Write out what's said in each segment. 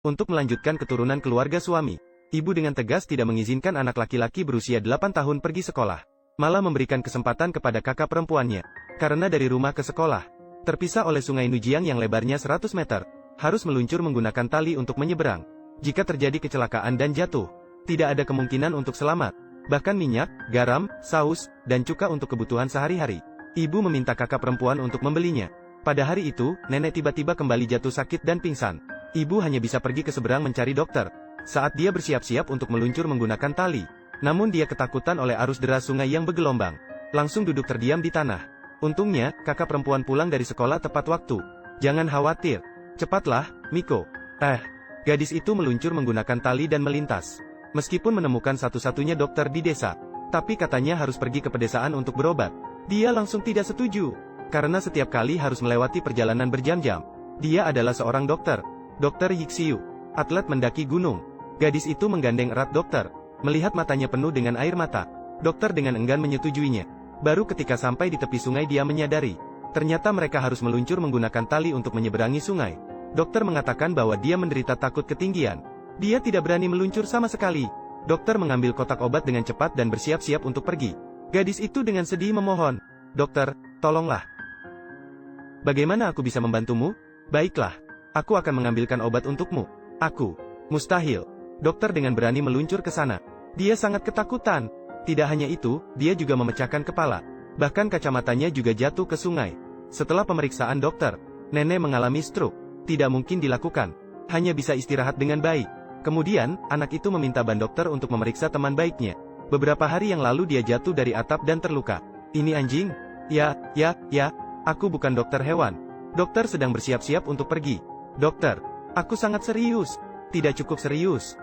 untuk melanjutkan keturunan keluarga suami. Ibu dengan tegas tidak mengizinkan anak laki-laki berusia 8 tahun pergi sekolah. Malah memberikan kesempatan kepada kakak perempuannya. Karena dari rumah ke sekolah, terpisah oleh sungai Nujiang yang lebarnya 100 meter, harus meluncur menggunakan tali untuk menyeberang. Jika terjadi kecelakaan dan jatuh, tidak ada kemungkinan untuk selamat. Bahkan minyak, garam, saus, dan cuka untuk kebutuhan sehari-hari. Ibu meminta kakak perempuan untuk membelinya. Pada hari itu, nenek tiba-tiba kembali jatuh sakit dan pingsan. Ibu hanya bisa pergi ke seberang mencari dokter. Saat dia bersiap-siap untuk meluncur menggunakan tali, namun dia ketakutan oleh arus deras sungai yang bergelombang. Langsung duduk terdiam di tanah. Untungnya, kakak perempuan pulang dari sekolah tepat waktu. Jangan khawatir. Cepatlah, Miko. Gadis itu meluncur menggunakan tali dan melintas. Meskipun menemukan satu-satunya dokter di desa, tapi katanya harus pergi ke pedesaan untuk berobat. Dia langsung tidak setuju. Karena setiap kali harus melewati perjalanan berjam-jam. Dia adalah seorang dokter. Dokter Yixiu. Atlet mendaki gunung. Gadis itu menggandeng erat dokter. Melihat matanya penuh dengan air mata. Dokter dengan enggan menyetujuinya. Baru ketika sampai di tepi sungai dia menyadari. Ternyata mereka harus meluncur menggunakan tali untuk menyeberangi sungai. Dokter mengatakan bahwa dia menderita takut ketinggian. Dia tidak berani meluncur sama sekali. Dokter mengambil kotak obat dengan cepat dan bersiap-siap untuk pergi. Gadis itu dengan sedih memohon. Dokter, tolonglah. Bagaimana aku bisa membantumu? Baiklah. Aku akan mengambilkan obat untukmu. Aku. Mustahil. Dokter dengan berani meluncur ke sana. Dia sangat ketakutan. Tidak hanya itu, dia juga memecahkan kepala. Bahkan kacamatanya juga jatuh ke sungai. Setelah pemeriksaan dokter, nenek mengalami stroke. Tidak mungkin dilakukan. Hanya bisa istirahat dengan baik. Kemudian, anak itu meminta ban dokter untuk memeriksa teman baiknya. Beberapa hari yang lalu dia jatuh dari atap dan terluka. Ini anjing? Ya, aku bukan dokter hewan. Dokter sedang bersiap-siap untuk pergi. Dokter, aku sangat serius. Tidak cukup serius.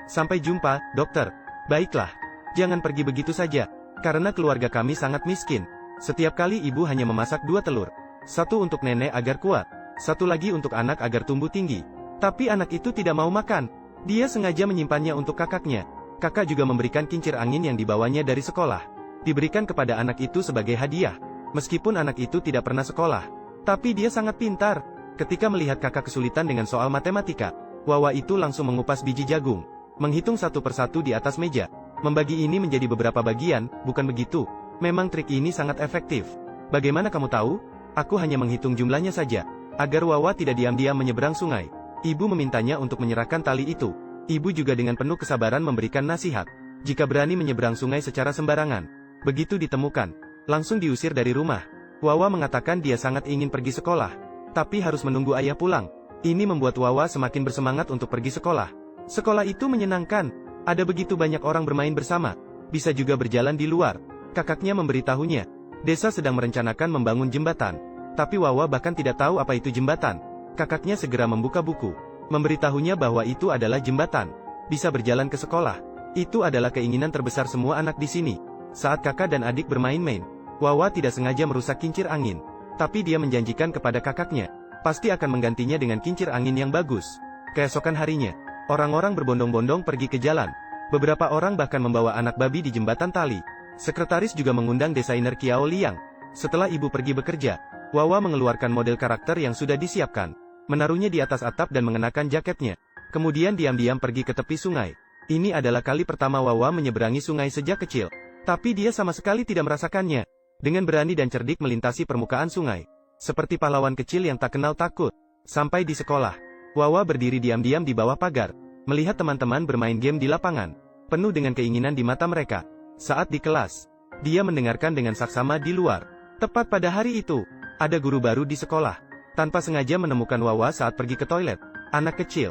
Sampai jumpa, dokter. Baiklah. Jangan pergi begitu saja. Karena keluarga kami sangat miskin. Setiap kali ibu hanya memasak 2 telur. Satu untuk nenek agar kuat. Satu lagi untuk anak agar tumbuh tinggi. Tapi anak itu tidak mau makan. Dia sengaja menyimpannya untuk kakaknya. Kakak juga memberikan kincir angin yang dibawanya dari sekolah. Diberikan kepada anak itu sebagai hadiah. Meskipun anak itu tidak pernah sekolah. Tapi dia sangat pintar. Ketika melihat kakak kesulitan dengan soal matematika, Wawa itu langsung mengupas biji jagung. Menghitung satu persatu di atas meja. Membagi ini menjadi beberapa bagian, bukan begitu? Memang trik ini sangat efektif. Bagaimana kamu tahu? Aku hanya menghitung jumlahnya saja. Agar Wawa tidak diam-diam menyeberang sungai. Ibu memintanya untuk menyerahkan tali itu. Ibu juga dengan penuh kesabaran memberikan nasihat. Jika berani menyeberang sungai secara sembarangan. Begitu ditemukan, langsung diusir dari rumah. Wawa mengatakan dia sangat ingin pergi sekolah. Tapi harus menunggu ayah pulang. Ini membuat Wawa semakin bersemangat untuk pergi sekolah. Sekolah itu menyenangkan. Ada begitu banyak orang bermain bersama. Bisa juga berjalan di luar. Kakaknya memberitahunya. Desa sedang merencanakan membangun jembatan. Tapi Wawa bahkan tidak tahu apa itu jembatan. Kakaknya segera membuka buku. Memberitahunya bahwa itu adalah jembatan. Bisa berjalan ke sekolah. Itu adalah keinginan terbesar semua anak di sini. Saat kakak dan adik bermain-main, Wawa tidak sengaja merusak kincir angin. Tapi dia menjanjikan kepada kakaknya. Pasti akan menggantinya dengan kincir angin yang bagus. Keesokan harinya, orang-orang berbondong-bondong pergi ke jalan. Beberapa orang bahkan membawa anak babi di jembatan tali. Sekretaris juga mengundang desainer Kiao Liang. Setelah ibu pergi bekerja, Wawa mengeluarkan model karakter yang sudah disiapkan. Menaruhnya di atas atap dan mengenakan jaketnya. Kemudian diam-diam pergi ke tepi sungai. Ini adalah kali pertama Wawa menyeberangi sungai sejak kecil. Tapi dia sama sekali tidak merasakannya. Dengan berani dan cerdik melintasi permukaan sungai. Seperti pahlawan kecil yang tak kenal takut. Sampai di sekolah, Wawa berdiri diam-diam di bawah pagar. Melihat teman-teman bermain game di lapangan. Penuh dengan keinginan di mata mereka. Saat di kelas, dia mendengarkan dengan saksama di luar. Tepat pada hari itu, ada guru baru di sekolah. Tanpa sengaja menemukan Wawa saat pergi ke toilet. Anak kecil.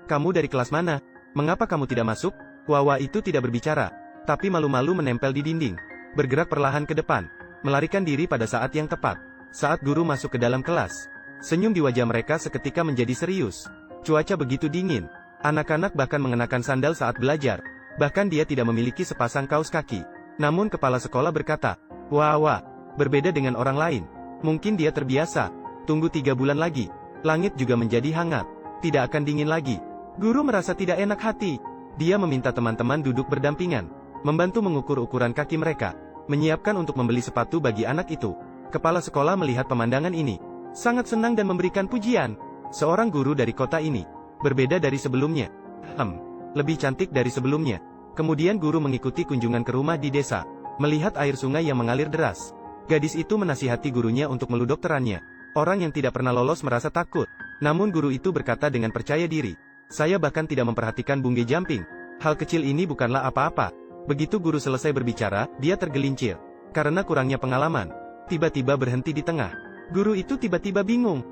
Kamu dari kelas mana? Mengapa kamu tidak masuk? Wawa itu tidak berbicara. Tapi malu-malu menempel di dinding. Bergerak perlahan ke depan. Melarikan diri pada saat yang tepat. Saat guru masuk ke dalam kelas. Senyum di wajah mereka seketika menjadi serius. Cuaca begitu dingin. Anak-anak bahkan mengenakan sandal saat belajar. Bahkan dia tidak memiliki sepasang kaos kaki. Namun kepala sekolah berkata, Wawa, berbeda dengan orang lain. Mungkin dia terbiasa. Tunggu 3 bulan lagi. Langit juga menjadi hangat. Tidak akan dingin lagi. Guru merasa tidak enak hati. Dia meminta teman-teman duduk berdampingan. Membantu mengukur ukuran kaki mereka. Menyiapkan untuk membeli sepatu bagi anak itu. Kepala sekolah melihat pemandangan ini. Sangat senang dan memberikan pujian. Seorang guru dari kota ini. Berbeda dari sebelumnya. Lebih cantik dari sebelumnya. Kemudian guru mengikuti kunjungan ke rumah di desa. Melihat air sungai yang mengalir deras. Gadis itu menasihati gurunya untuk meludokterannya. Orang yang tidak pernah lolos merasa takut. Namun guru itu berkata dengan percaya diri. Saya bahkan tidak memperhatikan bungee jumping. Hal kecil ini bukanlah apa-apa. Begitu guru selesai berbicara, dia tergelincir. Karena kurangnya pengalaman. Tiba-tiba berhenti di tengah. Guru itu tiba-tiba bingung.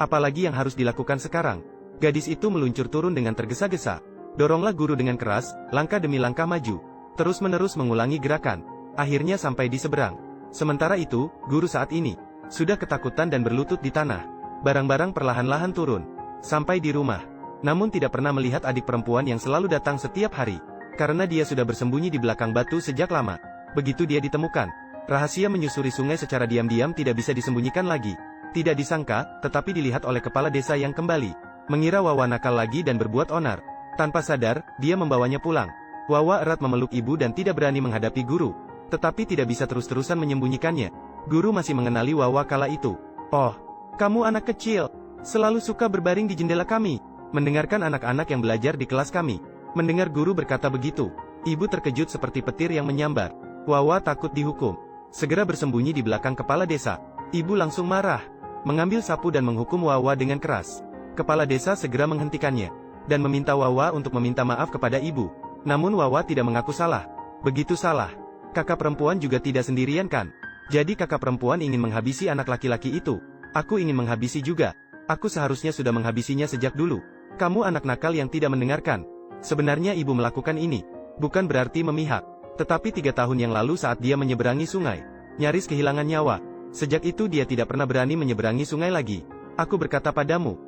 Apalagi yang harus dilakukan sekarang? Gadis itu meluncur turun dengan tergesa-gesa. Doronglah guru dengan keras, langkah demi langkah maju. Terus-menerus mengulangi gerakan. Akhirnya sampai di seberang. Sementara itu, guru saat ini sudah ketakutan dan berlutut di tanah. Barang-barang perlahan-lahan turun. Sampai di rumah. Namun tidak pernah melihat adik perempuan yang selalu datang setiap hari. Karena dia sudah bersembunyi di belakang batu sejak lama. Begitu dia ditemukan, rahasia menyusuri sungai secara diam-diam tidak bisa disembunyikan lagi. Tidak disangka, tetapi dilihat oleh kepala desa yang kembali. Mengira Wawa nakal lagi dan berbuat onar. Tanpa sadar, dia membawanya pulang. Wawa erat memeluk ibu dan tidak berani menghadapi guru. Tetapi tidak bisa terus-terusan menyembunyikannya. Guru masih mengenali Wawa kala itu. Oh, kamu anak kecil. Selalu suka berbaring di jendela kami. Mendengarkan anak-anak yang belajar di kelas kami. Mendengar guru berkata begitu, ibu terkejut seperti petir yang menyambar. Wawa takut dihukum. Segera bersembunyi di belakang kepala desa. Ibu langsung marah. Mengambil sapu dan menghukum Wawa dengan keras. Kepala desa segera menghentikannya. Dan meminta Wawa untuk meminta maaf kepada ibu. Namun Wawa tidak mengaku salah. Begitu salah. Kakak perempuan juga tidak sendirian kan? Jadi kakak perempuan ingin menghabisi anak laki-laki itu. Aku ingin menghabisi juga. Aku seharusnya sudah menghabisinya sejak dulu. Kamu anak nakal yang tidak mendengarkan. Sebenarnya ibu melakukan ini. Bukan berarti memihak. Tetapi 3 tahun yang lalu saat dia menyeberangi sungai. Nyaris kehilangan nyawa. Sejak itu dia tidak pernah berani menyeberangi sungai lagi. Aku berkata padamu.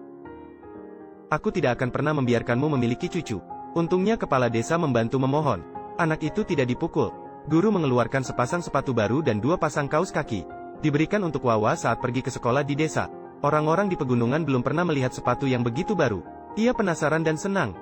Aku tidak akan pernah membiarkanmu memiliki cucu. Untungnya kepala desa membantu memohon. Anak itu tidak dipukul. Guru mengeluarkan sepasang sepatu baru dan 2 pasang kaos kaki. Diberikan untuk Wawa saat pergi ke sekolah di desa. Orang-orang di pegunungan belum pernah melihat sepatu yang begitu baru. Ia penasaran dan senang.